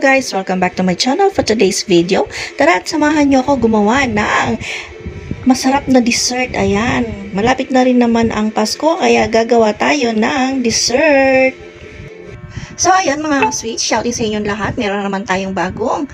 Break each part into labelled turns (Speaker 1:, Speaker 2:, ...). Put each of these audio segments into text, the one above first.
Speaker 1: guys! Welcome back to my channel for today's video. Tara at samahan nyo ako gumawa ng masarap na dessert. Ayan, malapit na rin naman ang Pasko kaya gagawa tayo ng dessert. So ayan mga sweets, shouting sa inyong lahat. Meron naman tayong bagong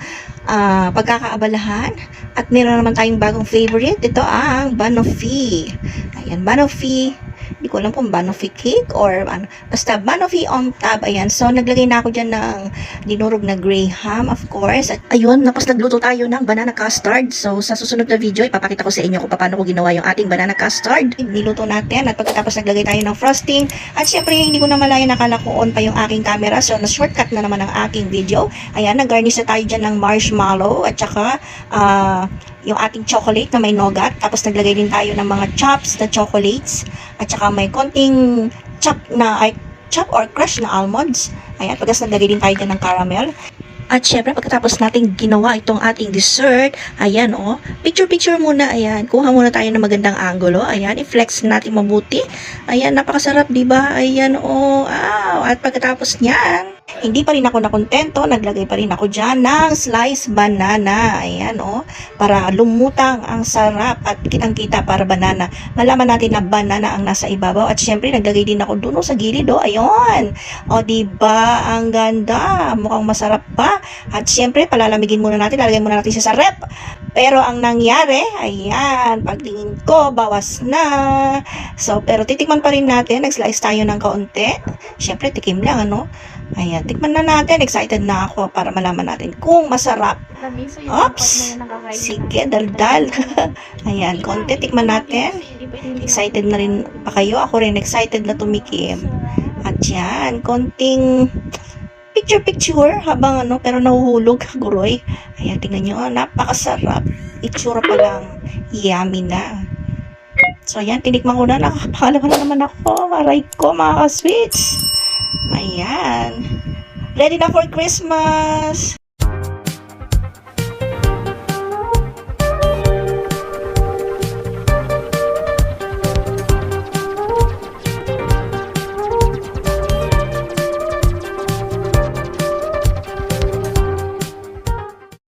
Speaker 1: pagkakaabalahan at meron naman tayong bagong favorite. Ito ang banoffee. Ayan, banoffee. Hindi ko alam kung banoffee cake or ano. Basta banoffee on top. Ayan. So, naglagay na ako dyan ng dinurog na gray ham, of course. At ayun, tapos nagluto tayo ng banana custard. So, sa susunod na video, ipapakita ko sa inyo kung paano ko ginawa yung ating banana custard. Niluto natin at pagkatapos naglagay tayo ng frosting. At syempre, hindi ko na malaya nakala ko on pa yung aking camera. So, na-shortcut na naman ang aking video. Ayan, nag-garnish na tayo dyan ng marshmallow at saka yung ating chocolate na may nougat. Tapos naglagay din tayo ng mga chops na chocolates. At saka may konting chop or crush na almonds. Ayan, pagkas naglagay din tayo dyan ng caramel. At syempre, pagkatapos natin ginawa itong ating dessert, ayan picture muna, ayan, kuha muna tayo ng magandang angulo, ayan, i-flex natin mabuti, ayan, napakasarap, diba, ayan, at pagkatapos niyan, hindi pa rin ako nakontento, naglagay pa rin ako dyan ng sliced banana, ayan, para lumutang ang sarap at kitang-kita para banana, malaman natin na banana ang nasa ibabaw, at syempre, naglagay din ako dun sa gilid, ayun, diba, ang ganda, mukhang masarap pa. At syempre, palalamigin muna natin, lalagay muna natin siya sa rep. Pero ang nangyari, ayan, pagtingin ko, bawas na. So, pero titikman pa rin natin, nag-slice tayo ng kaunti. Syempre, tikim lang, Ayan, tikman na natin. Excited na ako para malaman natin kung masarap. Oops! Sige, daldal. Ayan, konti, tikman natin. Excited na rin pa kayo? Ako rin excited na tumikim. At yan, konting picture habang pero nahuhulog guroy. Ayan, tingnan nyo, napakasarap. Itsura pa lang, yummy na. So ayan, tinikman ko na, nakakapakalawa na naman ako. Aray ko mga ka-sweets. Ayan, ready na for Christmas.